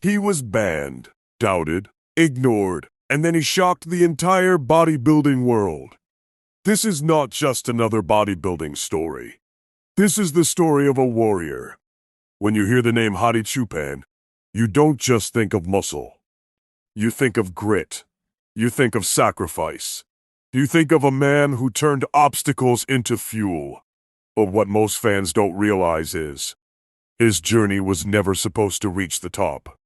He was banned, doubted, ignored, and then he shocked the entire bodybuilding world. This is not just another bodybuilding story. This is the story of a warrior. When you hear the name Hadi Choopan, you don't just think of muscle. You think of grit. You think of sacrifice. You think of a man who turned obstacles into fuel. But what most fans don't realize is, his journey was never supposed to reach the top.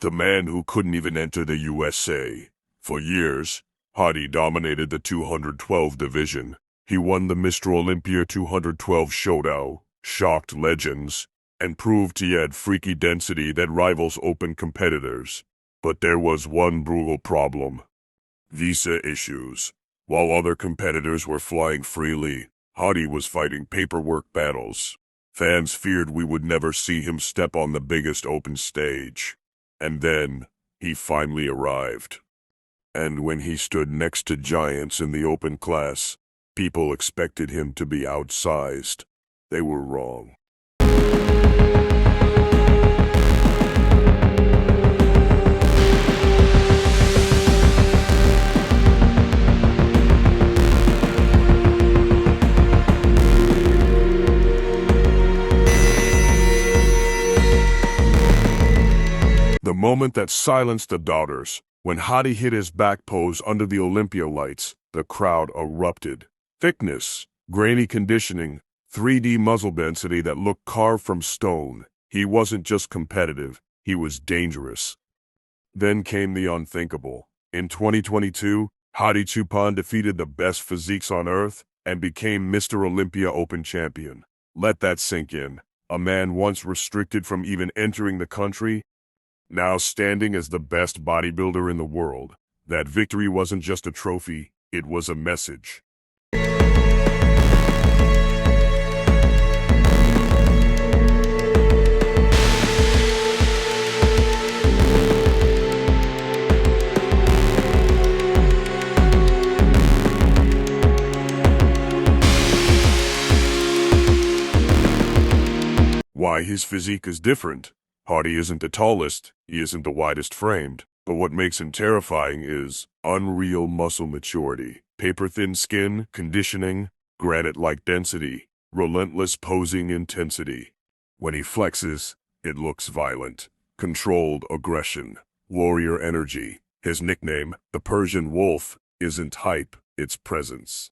The man who couldn't even enter the USA. For years, Hadi dominated the 212 division. He won the Mr. Olympia 212 showdown, shocked legends, and proved he had freaky density that rivals open competitors. But there was one brutal problem: visa issues. While other competitors were flying freely, Hadi was fighting paperwork battles. Fans feared we would never see him step on the biggest open stage. And then, he finally arrived. And when he stood next to giants in the open class, people expected him to be outsized. They were wrong. The moment that silenced the doubters, when Hadi hit his back pose under the Olympia lights, the crowd erupted. Thickness, grainy conditioning, 3D muscle density that looked carved from stone. He wasn't just competitive, he was dangerous. Then came the unthinkable. In 2022, Hadi Choopan defeated the best physiques on earth and became Mr. Olympia Open champion. Let that sink in. A man once restricted from even entering the country, now standing as the best bodybuilder in the world. That victory wasn't just a trophy, it was a message. Why his physique is different. Hadi isn't the tallest, he isn't the widest framed, but what makes him terrifying is unreal muscle maturity, paper-thin skin, conditioning, granite-like density, relentless posing intensity. When he flexes, it looks violent, controlled aggression, warrior energy. His nickname, the Persian Wolf, isn't hype, it's presence.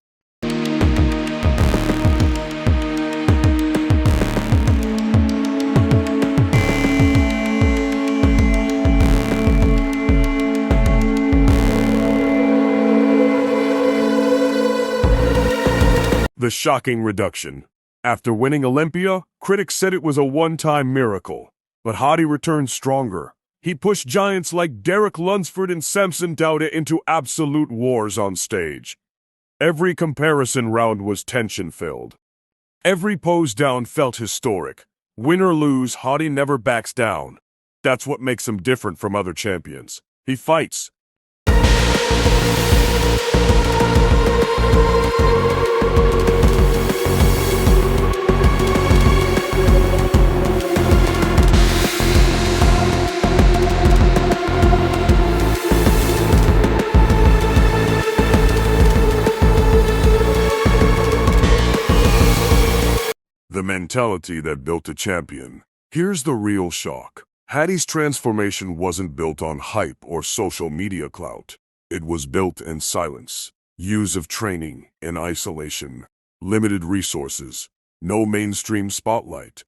The shocking reduction. After winning Olympia, critics said it was a one-time miracle. But Hadi returned stronger. He pushed giants like Derek Lunsford and Samson Dauda into absolute wars on stage. Every comparison round was tension-filled. Every pose down felt historic. Win or lose, Hadi never backs down. That's what makes him different from other champions. He fights. The mentality that built a champion. Here's the real shock. Hadi's transformation wasn't built on hype or social media clout. It was built in silence. Years of training in isolation. Limited resources. No mainstream spotlight.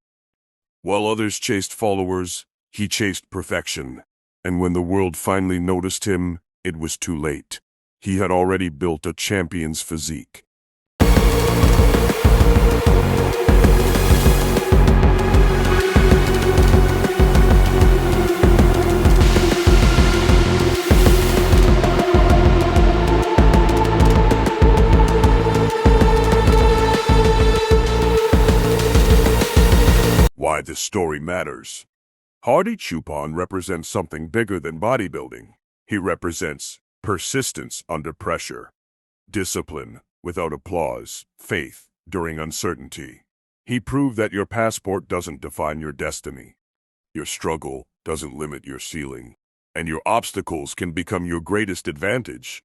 While others chased followers, he chased perfection. And when the world finally noticed him, it was too late. He had already built a champion's physique. Why this story matters. Hadi Choopan represents something bigger than bodybuilding. He represents persistence under pressure, discipline without applause, faith during uncertainty. He proved that your passport doesn't define your destiny. Your struggle doesn't limit your ceiling, and your obstacles can become your greatest advantage.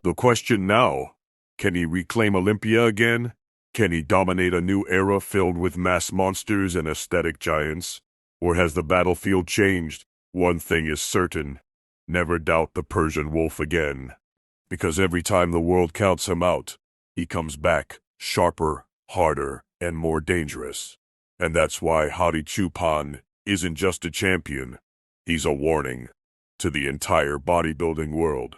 The question now, can he reclaim Olympia again? Can he dominate a new era filled with mass monsters and aesthetic giants? Or has the battlefield changed? One thing is certain, never doubt the Persian Wolf again. Because every time the world counts him out, he comes back sharper, harder, and more dangerous. And that's why Hadi Choopan isn't just a champion, he's a warning to the entire bodybuilding world.